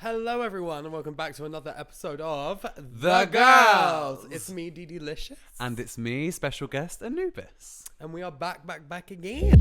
Hello everyone and welcome back to another episode of The Girls. It's me, DeDe Licious. And it's me, special guest Anubis. And we are back again.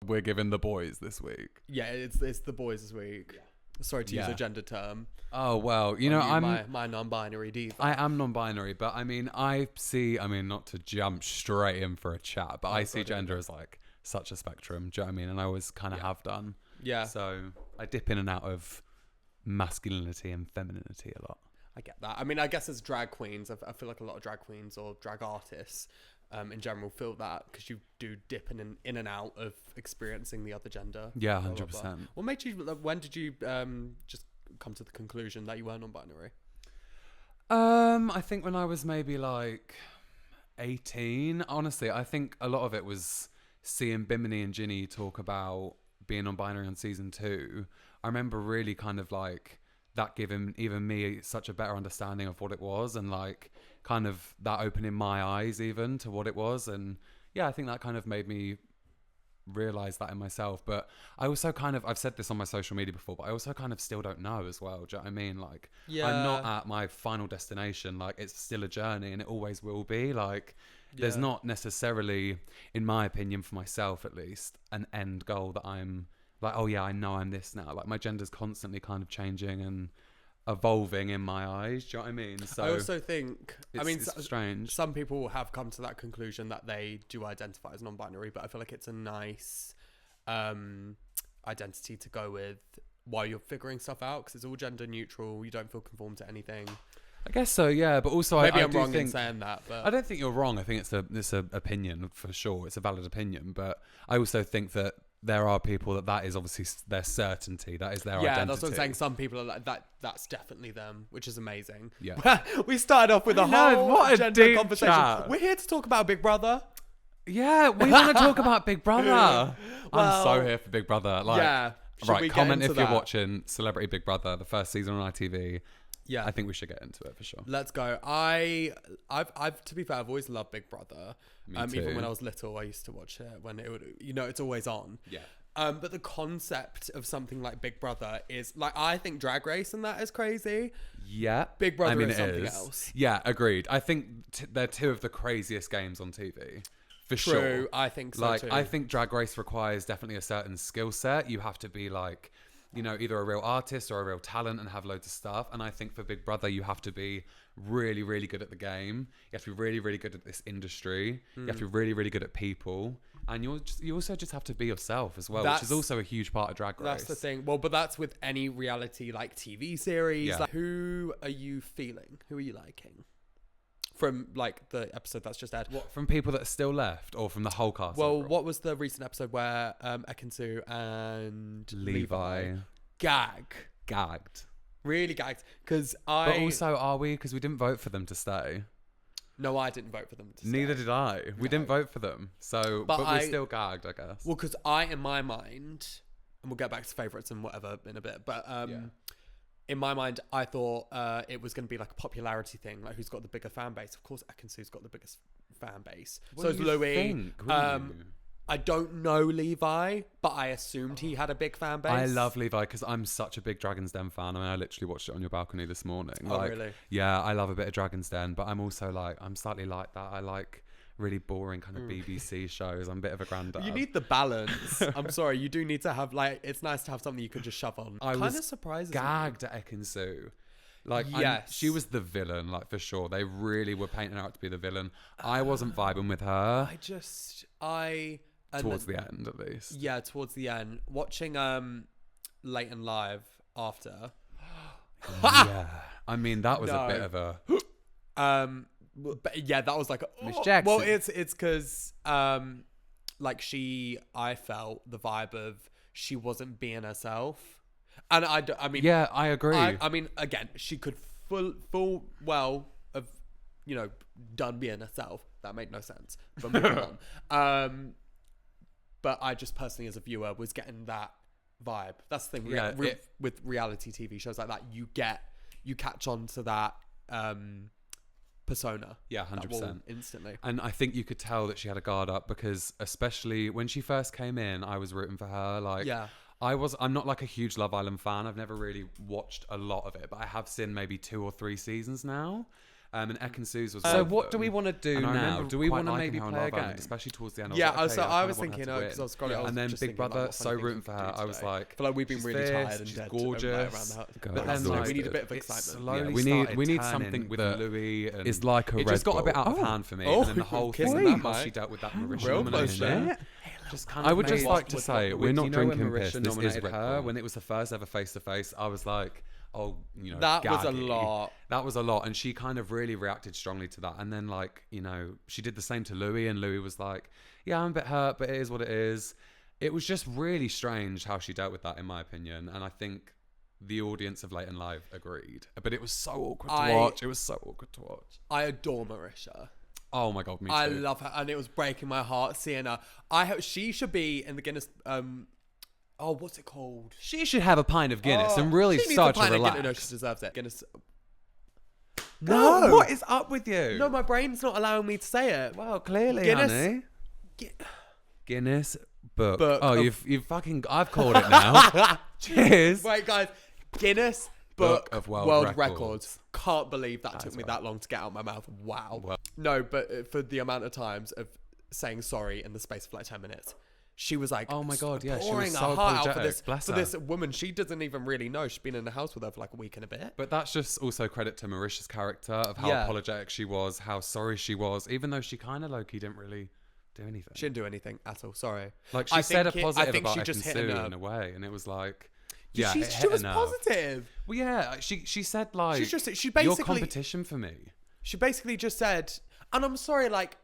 We're giving the boys this week. Yeah, it's the boys this week. Yeah. Sorry to use a gender term. Oh, well, I'm my non-binary diva. I am non-binary, but not to jump straight in for a chat, but I see gender as like such a spectrum. Do you know what I mean? And I always kind of have done. Yeah. So I dip in and out of masculinity and femininity a lot. I get that. I mean, I guess as drag queens, I feel like a lot of drag queens or drag artists in general feel that because you do dip in and out of experiencing the other gender. Yeah, 100%. What made you? When did you just come to the conclusion that you were non-binary? I think when I was maybe like 18. Honestly, I think a lot of it was seeing Bimini and Ginny talk about being non-binary on season 2. I remember really kind of like that giving even me such a better understanding of what it was, and like kind of that opening my eyes even to what it was. And yeah, I think that kind of made me realize that in myself. But I also kind of, I've said this on my social media before, but I also kind of still don't know as well. Do you know what I mean? Like, I'm not at my final destination. Like, it's still a journey and it always will be. Like, there's not necessarily, in my opinion, for myself at least, an end goal that I'm like, oh yeah, I know I'm this now. Like, my gender's constantly kind of changing and evolving in my eyes. Do you know what I mean? So I also think, it's strange. Some people have come to that conclusion that they do identify as non-binary, but I feel like it's a nice identity to go with while you're figuring stuff out, because it's all gender neutral. You don't feel conformed to anything. I guess so, yeah. But also, maybe I'm do wrong think, in saying that. But I don't think you're wrong. I think it's a opinion for sure. It's a valid opinion, but I also think that there are people that is obviously their certainty. That is their identity. Yeah, that's what I'm saying. Some people are like that. That's definitely them, which is amazing. Yeah. We started off with a whole gender conversation. Chat. We're here to talk about Big Brother. Yeah, we want to talk about Big Brother. I'm so here for Big Brother. Like, yeah. Right, comment if you're watching Celebrity Big Brother, the first season on ITV. Yeah, I think we should get into it for sure. Let's go. I've to be fair, I've always loved Big Brother. Me too. Even when I was little, I used to watch it when it would, it's always on. Yeah. But the concept of something like Big Brother is like, I think Drag Race and that is crazy. Yeah. Big Brother is something else. Yeah, agreed. I think they're two of the craziest games on TV. For True, sure. I think so too. I think Drag Race requires definitely a certain skill set. You have to be like, either a real artist or a real talent and have loads of stuff. And I think for Big Brother, you have to be really, really good at the game. You have to be really, really good at this industry. You have to be really, really good at people. And you also just have to be yourself as well, which is also a huge part of Drag Race. That's the thing. Well, but that's with any reality like TV series. Yeah. Like, who are you feeling? Who are you liking? From like the episode that's just aired. What, from people that are still left or from the whole cast? Well, what was the recent episode where Ekansu and Levi gagged? Really gagged. But also, are we? Because we didn't vote for them to stay. No, I didn't vote for them to stay. Neither did I. We didn't vote for them. So, but we're still gagged, I guess. Well, because in my mind, and we'll get back to favourites and whatever in a bit, but in my mind, I thought it was going to be like a popularity thing, like who's got the bigger fan base. Of course, Ekansu's got the biggest fan base. So is Louis. I don't know Levi, but I assumed he had a big fan base. I love Levi because I'm such a big Dragon's Den fan. I mean, I literally watched it on your balcony this morning. Oh, really? Yeah, I love a bit of Dragon's Den, but I'm also like, I'm slightly like that. I like really boring kind of BBC shows. I'm a bit of a granddad. You need the balance. I'm sorry, you do need to have it's nice to have something you can just shove on. I was surprised gagged at Ekansu. Like, yes. She was the villain, like, for sure. They really were painting her out to be the villain. I wasn't vibing with her. Towards the end, at least. Yeah, towards the end. Watching Late and Live after. Yeah. I mean, that was a bit of a... But yeah, that was like... Miss Jackson. Well, it's because, I felt the vibe of she wasn't being herself. And I mean... Yeah, I agree. I mean, again, she could full well have, done being herself. That made no sense. But moving on. But I just personally, as a viewer, was getting that vibe. That's the thing. With reality TV shows like that, you catch on to that persona. Yeah, That will 100%. instantly. And I think you could tell that she had a guard up because especially when she first came in, I was rooting for her. Like, Yeah. I'm not like a huge Love Island fan. I've never really watched a lot of it, but I have seen maybe 2 or 3 seasons now. And Ekin-Su's was So one what of do we them. want to do And I now? remember Do we quite want to liking maybe her on play a Love Island, game? especially towards the end. Yeah, I was like, okay, I I was kinda want her thinking, to because I was win. scrolling, I was And then just Big thinking, like, Brother, what so funny things rooting for we her. could do I was today. like, I feel like we've been she's really fierce, tired and she's dead gorgeous. around the But house. then We like, need a bit of it excitement. slowly we started need turning something with that Louis. And is like a it just Red got a bit Bull. out of hand for me. Oh, And then the whole kissing thing, that how mic. she dealt with that Marisha Real nomination. close, Just kind I of would just made- like to say, we're not drinking when piss. Marisha This is nominated Red her Bull. when it was the first ever face to face. I was like, oh, you know, That was a gaggy. lot. That was a lot, and she kind of really reacted strongly to that. And then, like, you know, she did the same to Louis, and Louis was like, "Yeah, I'm a bit hurt, but it is what it is." It was just really strange how she dealt with that, in my opinion. And I think the audience of Late and Live agreed. But it was so awkward to watch. It was so awkward to watch. I adore Marisha. Oh my god, me too. I love her, and it was breaking my heart seeing her. She should be in the Guinness. What's it called? She should have a pint of Guinness and she really needs start a to pint of relax. Guinness. No, she deserves it. Guinness. No, what is up with you? No, my brain's not allowing me to say it. Well, clearly, Guinness- honey. Guinness Book. Book Oh, of- you've fucking. I've called it now. Cheers. Wait, guys. Guinness Book of of World World Records. Records. Can't believe that took me right. that long to get out of my mouth. Wow. Well- No, but for the amount of times of saying sorry in the space of like 10 minutes. She was like, Oh my God, yeah, she was pouring so her heart out for apologetic. Bless for her. this woman. She doesn't even really know. She's been in the house with her for like a week and a bit. But that's just also credit to Marisha's character of how Yeah. apologetic she was, how sorry she was, even though she kind of low-key didn't really do anything. She didn't do anything at all. Sorry. Like, she I said a think positive I think about she just hit a Ekin-Su nerve. in a way, and it was like, Yeah, yeah, it she hit was a nerve. positive. Well, yeah, she said like, She your basically competition for me. She basically just said, and I'm sorry, like,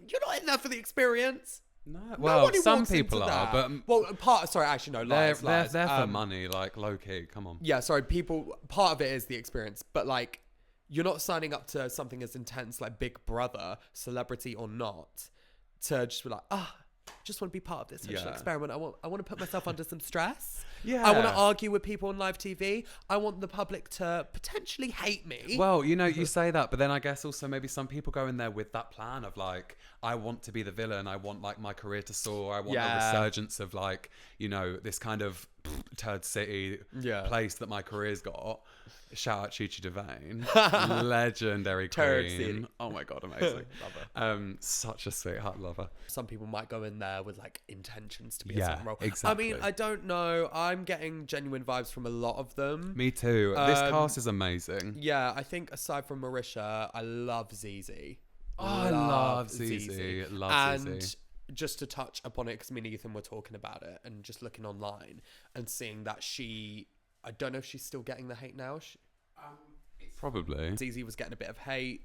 you're not in there for the experience. No, well, Nobody some walks into people are, that. but sorry, actually, no, they're lies. they're for money, like low key. Come on. Yeah, sorry, part of it is the experience, but like, you're not signing up to something as intense like Big Brother, celebrity or not, to just be like, just want to be part of this social Yeah. experiment. I want to put myself under some stress. Yeah. I want to argue with people on live TV. I want the public to potentially hate me. Well, you know, you say that, but then I guess also maybe some people go in there with that plan of like, I want to be the villain. I want like my career to soar. I want Yeah. the resurgence of like, you know, this kind of turd city Yeah. place that my career's got. Shout out Chi Chi Devane, legendary Turd queen. City. Oh my god, amazing. Love her. Such a sweetheart, lover. Some people might go in there with like intentions to be Yeah, a certain role. exactly. I mean, I don't know. I'm getting genuine vibes from a lot of them. Me too. This cast is amazing. Yeah, I think aside from Marisha, I love Zizi. Oh, I love Zizi. Love And Zizi. just to touch upon it, because me and Ethan were talking about it and just looking online and seeing that I don't know if she's still getting the hate now. Probably. Zizi was getting a bit of hate,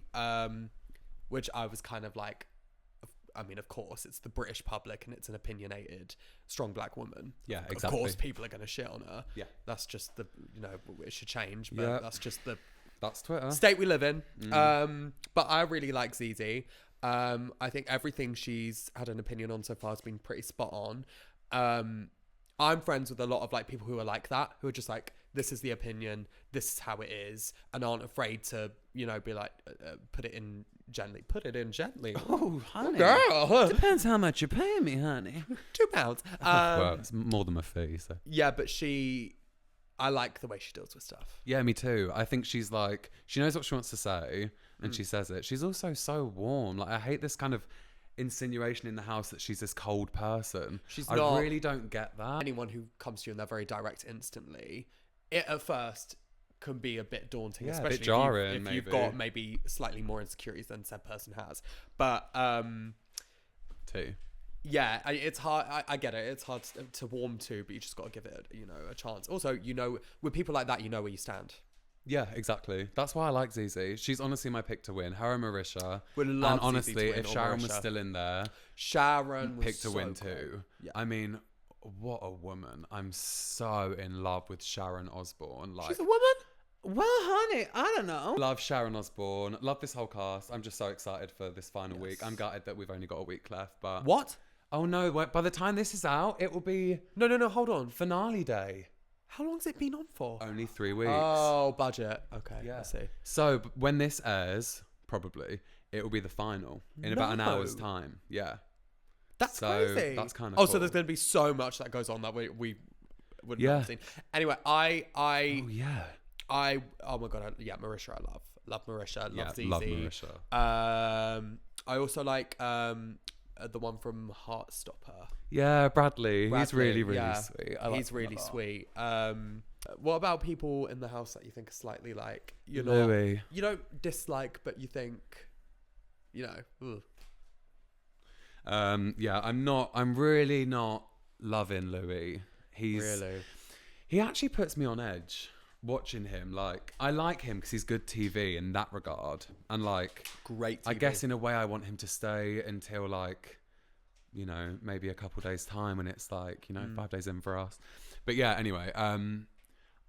which I was kind of like, I mean, of course, it's the British public and it's an opinionated, strong black woman. Yeah, Of exactly. course, people are going to shit on her. Yeah. That's just it should change, but Yeah. that's just the That's Twitter. state we live in. But I really like Zizi. I think everything she's had an opinion on so far has been pretty spot on. I'm friends with a lot of like people who are like that, who are just like, this is the opinion, this is how it is, and aren't afraid to, you know, be like, put it in gently. Oh, honey. Girl, Depends how much you're paying me, honey. £2. Well, it's more than my fee, so. Yeah, but I like the way she deals with stuff. Yeah, me too. I think she's like, she knows what she wants to say and she says it. She's also so warm. Like, I hate this kind of insinuation in the house that she's this cold person. I really don't get that. Anyone who comes to you and they're very direct instantly, it at first can be a bit daunting, Yeah, a especially bit jarring, if you've maybe. got maybe slightly more insecurities than said person has. But Too. yeah, it's hard. I get it. It's hard to warm to, but you just got to give it, a chance. Also, with people like that, you know where you stand. Yeah, exactly. That's why I like Zizi. She's honestly my pick to win. Her and Marisha. Would love and Zizi honestly, to win, if or Sharon was Marisha. still in there, Sharon was pick to win so too. cool. Yeah. I mean, what a woman. I'm so in love with Sharon Osbourne. Like, She's a woman? Well, honey, I don't know. love Sharon Osbourne. Love this whole cast. I'm just so excited for this final week. I'm gutted that we've only got a week left, but What? oh no! By the time this is out, it will be No, hold on. finale day. How long's it been on for? Only 3 weeks. Oh, budget. Okay, Yeah. I see. So when this airs, probably, it will be the final in about an hour's time. Yeah. That's so crazy. That's kind of cool. cool. So there's going to be so much that goes on that we wouldn't have seen. Anyway, oh my god, Marisha, I love Marisha, love DeDe. love Marisha. I also like the one from Heartstopper. Yeah, Bradley. He's really sweet. He's really sweet. What about people in the house that you think are slightly like you don't dislike, but you think, ugh. I'm really not loving Louis. He actually puts me on edge watching him. Like, I like him because he's good TV in that regard, and like great TV. I guess in a way I want him to stay until like, maybe a couple days time when it's like 5 days in for us. But yeah, anyway, I'm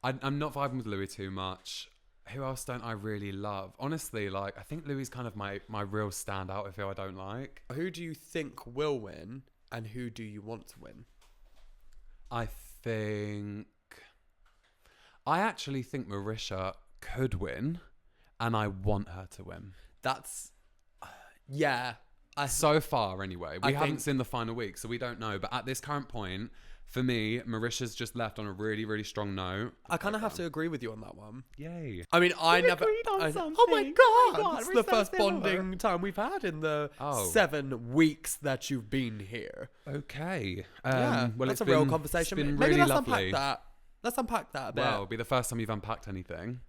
not vibing with Louis too much. Who else don't I really love? Honestly, like, I think Louis is kind of my real standout of who I don't like. Who do you think will win, and who do you want to win? I actually think Marisha could win, and I want her to win. That's, so far anyway. We haven't seen the final week, so we don't know. But at this current point, for me, Marisha's just left on a really, really strong note. I kind of have to agree with you on that one. Yay. I mean, oh my god, it's the first bonding time we've had in the 7 weeks that you've been here. Okay. Well, that's a real conversation. It's been Maybe really let's lovely. unpack that. Let's unpack that a bit. Well, it'll be the first time you've unpacked anything.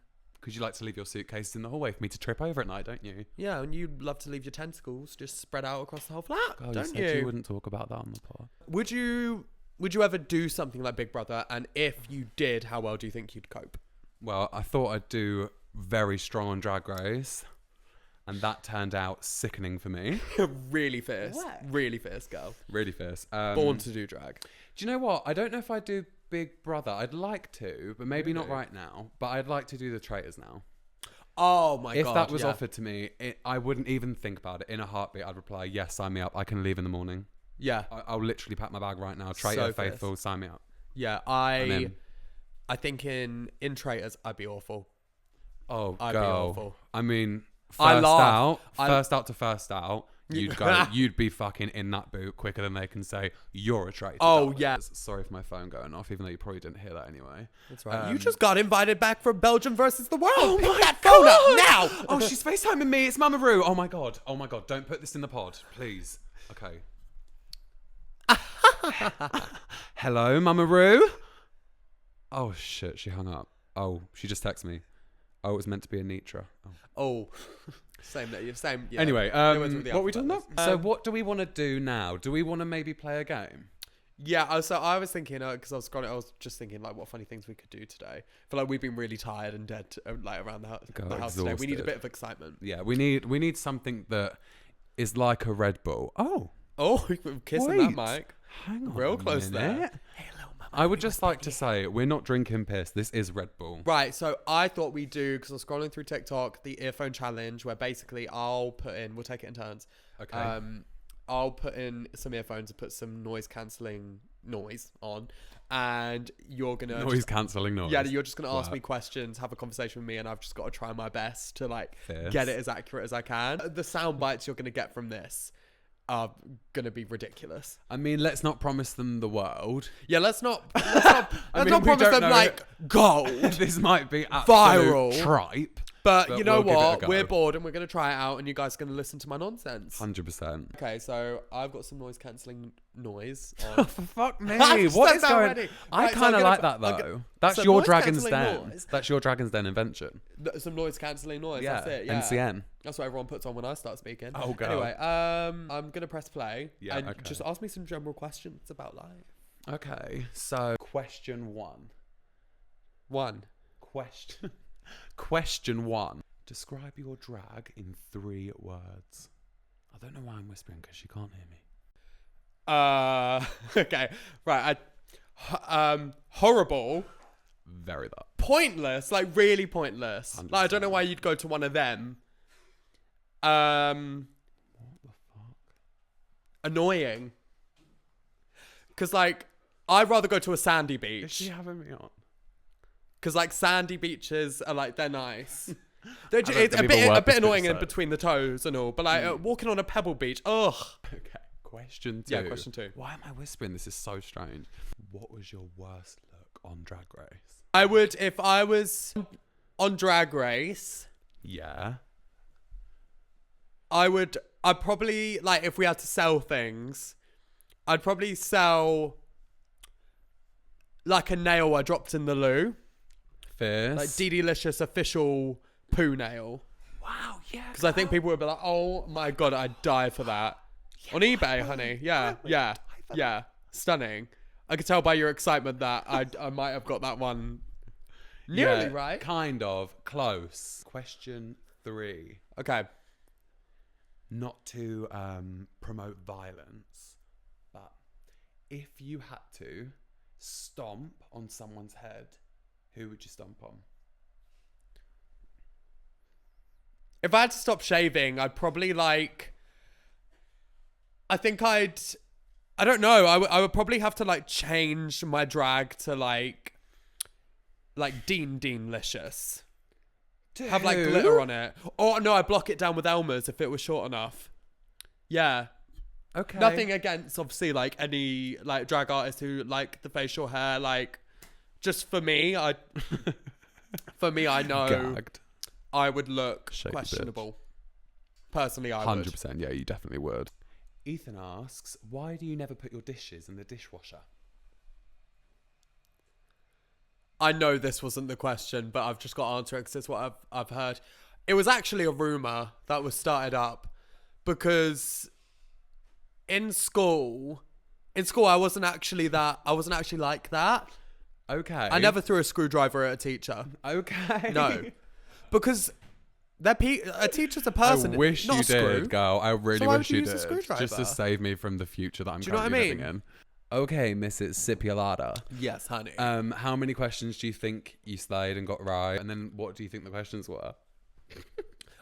Because you like to leave your suitcase in the hallway for me to trip over at night, don't you? Yeah, and you love to leave your tentacles just spread out across the whole flat, don't you? You said you wouldn't talk about that on the pod. Would you ever do something like Big Brother? And if you did, how well do you think you'd cope? Well, I thought I'd do very strong on Drag Race, and that turned out sickening for me. Really fierce. What? Really fierce girl. Really fierce. Born to do drag. Do you know what? I don't know if I'd do Big Brother. I'd like to, but maybe not right now. But I'd like to do the Traitors now. Oh my god. If that was offered to me, I wouldn't even think about it. In a heartbeat, I'd reply, yes, sign me up. I can leave in the morning. Yeah. I'll literally pack my bag right now. Traitor, faithful, sign me up. Yeah, I think in Traitors, I'd be awful. Oh, I'd be awful. I mean, first out to first out, you'd be fucking in that boot quicker than they can say you're a traitor. Oh, yeah. Sorry for my phone going off, even though you probably didn't hear that anyway. That's right. You just got invited back for Belgium versus the world. Oh, pick that phone up now. Oh, she's FaceTiming me. It's Mama Roo. Oh my god. Don't put this in the pod, please. Okay. Hello, Mama Roo. Oh shit, she hung up. Oh, she just texted me. Oh, it was meant to be a Nitra. Oh. Same. Yeah. Anyway, what are we talking about? So what do we want to do now? Do we want to maybe play a game? Yeah, so I was thinking, because I was just thinking, like, what funny things we could do today. I feel like we've been really tired and dead, like, around the house today. We need a bit of excitement. Yeah, we need something that is like a Red Bull. Oh, we're kissing that mic. Hang on, real close there. Hey, little mama, I would just like to say, we're not drinking piss. This is Red Bull. Right, so I thought we'd do, because I was scrolling through TikTok, the earphone challenge, where basically we'll take it in turns. Okay. I'll put in some earphones and put some noise-cancelling noise on, and you're going to... Noise-cancelling noise. Yeah, you're just going to ask me questions, have a conversation with me, and I've just got to try my best to, like, get it as accurate as I can. The sound bites you're going to get from this are going to be ridiculous. I mean, let's not promise them the world. Yeah, let's not promise them, like, gold. This might be viral tripe. But you know what? We're bored and we're going to try it out, and you guys are going to listen to my nonsense. 100%. Okay, so I've got some noise-cancelling noise on. For fuck me. What is going on? I kind of like that, though. That's your Dragon's Den. That's your Dragon's Den invention. Some noise-cancelling noise. Yeah. That's it. Yeah. NCN. That's what everyone puts on when I start speaking. Oh, God. Anyway, I'm going to press play. Yeah, and okay. just ask me some general questions about life. Okay, so question one. Question one. Describe your drag in 3 words. I don't know why I'm whispering, because you can't hear me. Okay. Right. Horrible. Very that. Pointless. Like, really pointless. 100%. Like, I don't know why you'd go to one of them. What the fuck? Annoying. Because, like, I'd rather go to a sandy beach. Is she having me on? Because, like, sandy beaches are, like, they're nice. It's a bit annoying in between the toes and all, but like walking on a pebble beach, ugh. Okay, question 2. Yeah, question 2. Why am I whispering? This is so strange. What was your worst look on Drag Race? If I was on Drag Race, Yeah. I'd probably, like, if we had to sell things, I'd probably sell like a nail I dropped in the loo. Fierce. Like DeDe official poo nail. Wow, yeah. Because I think people would be like, oh my God, I'd die for that. Yeah, on eBay, honey. Yeah. Stunning. I could tell by your excitement that I might have got that one nearly right. Kind of. Close. Question 3. Okay. Not to promote violence, but if you had to stomp on someone's head, who would you stomp on? If I had to stop shaving, I'd probably I don't know. I would probably have to like change my drag to like Dean-licious. Have like glitter on it. Or no, I block it down with Elmer's if it was short enough. Yeah. Okay. Nothing against obviously like any like drag artists who like the facial hair. Like, just for me, I know Gagged. I would look Shake questionable. Personally, I 100%. would. 100%. Yeah, you definitely would. Ethan asks, why do you never put your dishes in the dishwasher? I know this wasn't the question, but I've just got to answer it because it's what I've heard. It was actually a rumor that was started up because in school I wasn't actually like that. Okay. I never threw a screwdriver at a teacher. Okay. No. Because a teacher's a person. I wish not you a screw. did, girl. I really So why wish would you you use a did. screwdriver? Just to save me from the future that I'm Do you know what I currently mean? living in. Okay, Mrs. Sipulata. Yes, honey. How many questions do you think you slayed and got right? And then what do you think the questions were?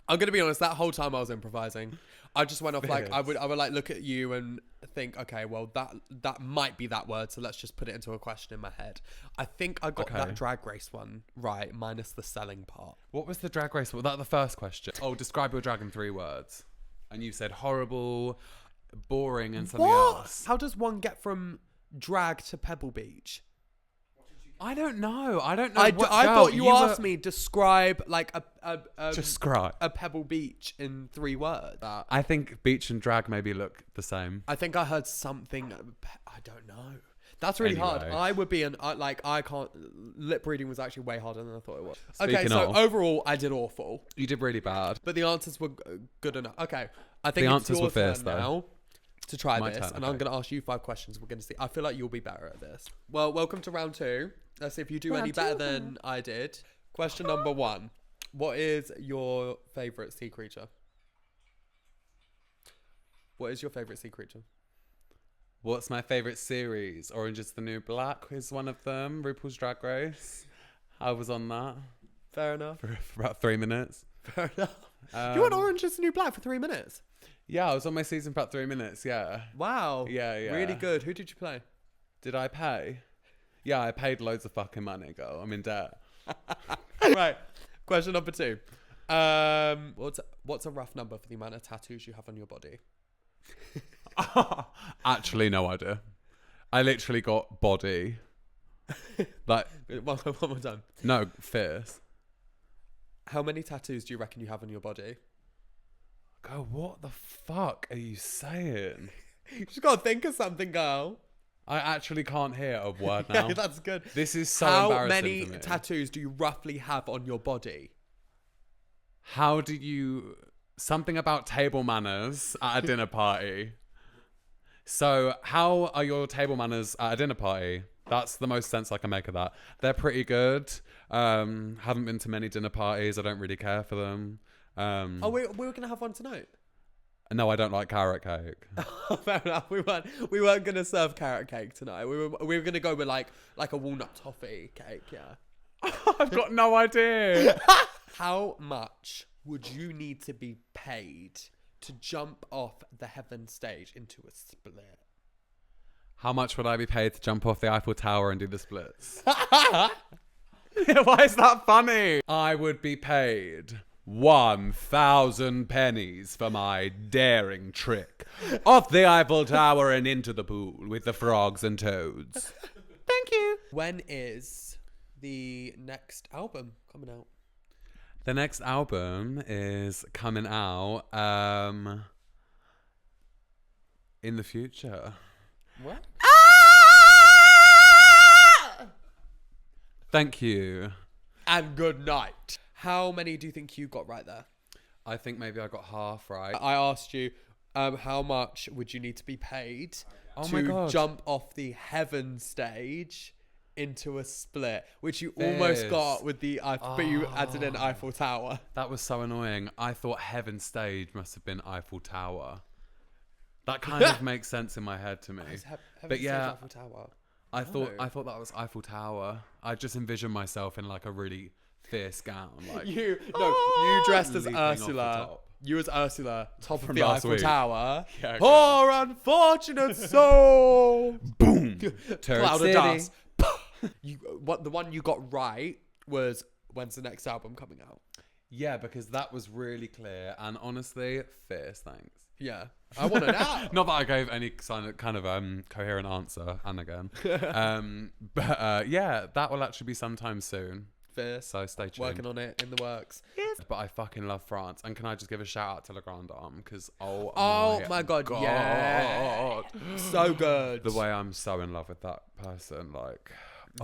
I'm gonna be honest. That whole time I was improvising. I just went off like I would like look at you and think, okay, well that might be that word, so let's just put it into a question in my head. I think I got that Drag Race one right, minus the selling part. What was the Drag Race? Was that the first question? Oh, describe your drag in 3 words. And you said horrible, boring, and something else. How does one get from drag to Pebble Beach? I don't know. I thought you asked me describe like describe a Pebble Beach in 3 words. I think beach and drag maybe look the same. I think I heard something. I don't know. That's really hard. I would be I can't. Lip reading was actually way harder than I thought it was. Speaking of, overall, I did awful. You did really bad, but the answers were good enough. Okay, I think the it's answers your were fierce turn now to try My this, turn, and I'm going to ask you 5 questions. We're going to see. I feel like you'll be better at this. Well, welcome to round 2. Let's see if you do any better than I did. Question number 1. What is your favourite sea creature? What is your favourite sea creature? What's my favourite series? Orange is the New Black is one of them. RuPaul's Drag Race. I was on that. Fair enough. For about 3 minutes. Fair enough. You went Orange is the New Black for 3 minutes? Yeah, I was on my season for about 3 minutes, yeah. Wow. Yeah. Really good. Who did you play? Did I pay? Yeah, I paid loads of fucking money, girl. I'm in debt. Right. Question number 2. What's a rough number for the amount of tattoos you have on your body? Actually, no idea. I literally got body. Like one more time. No, fierce. How many tattoos do you reckon you have on your body? Go, what the fuck are you saying? You just gotta think of something, girl. I actually can't hear a word now. Yeah, that's good. This is so How embarrassing many for me. tattoos do you roughly have on your body? How do you... Something about table manners at a dinner party. So, how are your table manners at a dinner party? That's the most sense I can make of that. They're pretty good. Haven't been to many dinner parties. I don't really care for them. We were going to have one tonight. No, I don't like carrot cake. Fair enough. We weren't going to serve carrot cake tonight. We were going to go with like a walnut toffee cake, yeah. I've got no idea. How much would you need to be paid to jump off the heaven stage into a split? How much would I be paid to jump off the Eiffel Tower and do the splits? Why is that funny? I would be paid 1,000 pennies for my daring trick. Off the Eiffel Tower and into the pool with the frogs and toads. Thank you. When is the next album coming out? The next album is coming out in the future. What? Thank you. And good night. How many do you think you got right there? I think maybe I got half right. I asked you, how much would you need to be paid my to God. jump off the Heaven stage into a split, which you almost got with the Eiffel, but you added in Eiffel Tower. That was so annoying. I thought Heaven Stage must have been Eiffel Tower. That kind of makes sense in my head to me. But yeah, Eiffel Tower. I thought that was Eiffel Tower. I just envisioned myself in like a really fierce gown, like you dressed as leaping off the Ursula. top. You as Ursula, top of From the last Eiffel week. Tower. Yeah, okay. Poor unfortunate soul. Boom. Cloud City. of dust. The one you got right was when's the next album coming out? Yeah, because that was really clear and honestly, fierce. Thanks. Yeah, I want to know. Not that I gave any kind of coherent answer, and again, but yeah, that will actually be sometime soon. Fierce. So stay tuned. Working on it, in the works. Yes. But I fucking love France, and can I just give a shout out to Le Grand Dame because Oh my god, yeah, so good. The way I'm so in love with that person, like.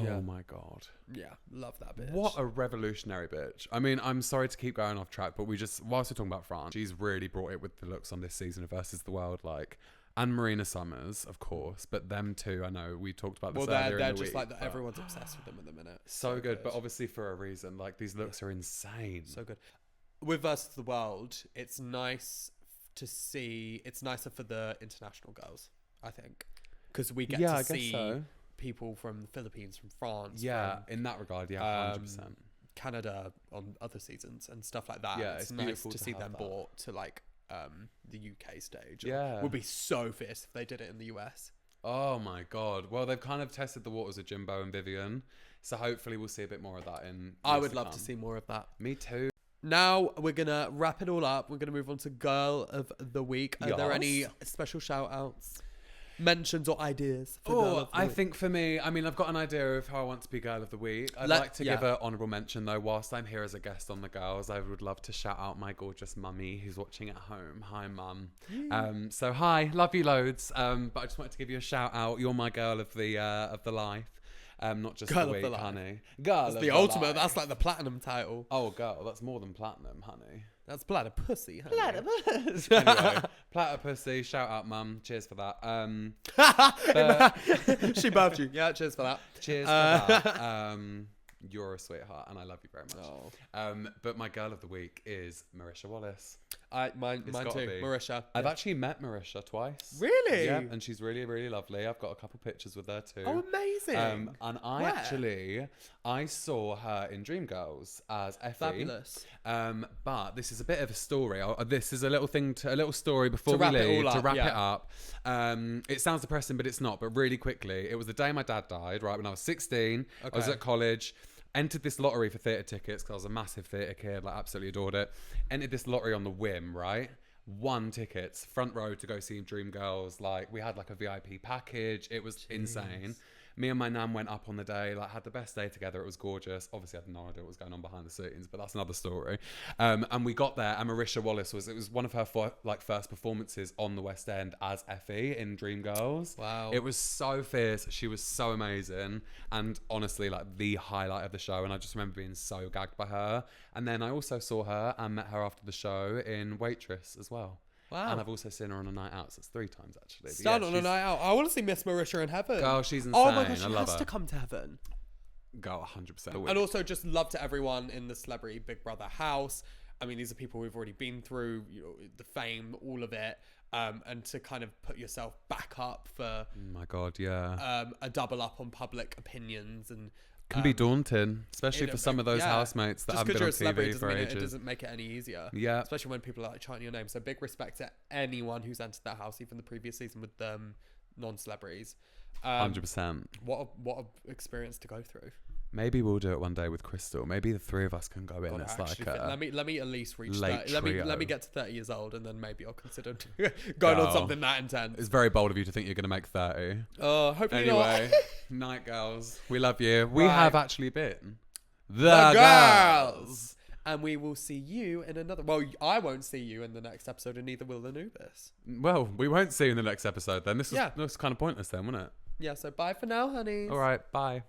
Yeah. Oh my god. Yeah, love that bitch. What a revolutionary bitch. I mean, I'm sorry to keep going off track, but whilst we're talking about France, she's really brought it with the looks on this season of Versus the World, like, and Marina Summers, of course, but them too, I know, we talked about this earlier they're in the just week, like, everyone's obsessed with them at the minute. So good, but obviously for a reason, like, these looks are insane. So good. With Versus the World, it's nice to see, it's nicer for the international girls, I think, because we get to see people from the Philippines, from France, in that regard, 100%. Canada on other seasons and stuff like that. Yeah, it's it's nice to to see have them that. brought to like the UK stage. Yeah. Would be so fierce if they did it in the US. Oh my god. Well, they've kind of tested the waters with Jimbo and Vivian, so hopefully we'll see a bit more of that in I would love to see more of that. Me too. Now we're gonna wrap it all up. We're gonna move on to Girl of the Week. Are there any special shout outs, mentions or ideas for Girl of the I Week? think for me, I mean, I've got an idea of how I want to be Girl of the Week. I'd like to give an honourable mention though. Whilst I'm here as a guest on the Girls, I would love to shout out my gorgeous mummy who's watching at home. Hi mum. So hi, love you loads. But I just wanted to give you a shout out. You're my girl of the life. Not just Girl the of week, the life. honey. Girl That's of the the ultimate. life. That's like the platinum title. Oh, girl, that's more than platinum, honey. That's platypussy. Anyway, platypussy, shout out, mum. Cheers for that. She buffed you. Yeah, cheers for that. Cheers for that. You're a sweetheart, and I love you very much. Oh. But my girl of the week is Marisha Wallace. Mine It's too. gotta be. Marisha. I've actually met Marisha twice. Really? Yeah, and she's really, really lovely. I've got a couple pictures with her too. Oh, amazing. And I saw her in Dreamgirls as Effie. Fabulous. But this is a bit of a story. This is a little story before we wrap it leave all to up, wrap yeah. it up. It sounds depressing, but it's not. But really quickly, it was the day my dad died. Right when I was 16, I was Okay. at college. Entered this lottery for theatre tickets because I was a massive theatre kid, like absolutely adored it. Entered this lottery on the whim, right? Won tickets, front row to go see Dreamgirls. Like we had like a VIP package. It was insane. Me and my nan went up on the day, like had the best day together. It was gorgeous. Obviously, I had no idea what was going on behind the scenes, but that's another story. And we got there, and Marisha Wallace was one of her first performances on the West End as Effie in Dreamgirls. Wow. It was so fierce. She was so amazing, and honestly, like the highlight of the show. And I just remember being so gagged by her. And then I also saw her and met her after the show in Waitress as well. Wow. And I've also seen her on a night out, so it's 3 times actually. But Stand on a night out. I want to see Miss Marisha in heaven. Girl, she's insane. Oh my gosh, she I love has her. to come to heaven. Go 100%. And also just love to everyone in the Celebrity Big Brother house. I mean, these are people we've already been through, you know, the fame, all of it. And to kind of put yourself back up for Oh my god, yeah. a double up on public opinions and Can be daunting, especially for some of those yeah. housemates that just haven't been you're on a celebrity TV doesn't for mean ages. it doesn't make it any easier. Yeah. Especially when people are like chanting your name. So big respect to anyone who's entered that house, even the previous season with non-celebrities. 100%. What a experience to go through. Maybe we'll do it one day with Crystal. Maybe the three of us can go in. God, It's actually like let me at least reach late 30. Let me get to 30 years old, and then maybe I'll consider going on something that intense. It's very bold of you to think you're going to make 30. Hopefully Anyway, night girls, we love you. We Right. have actually been The girls. And we will see you in another. Well, I won't see you in the next episode, and neither will Anubis. Well, we won't see you in the next episode then. This was kind of pointless then, wasn't it? Yeah, so bye for now, honey. All right, bye.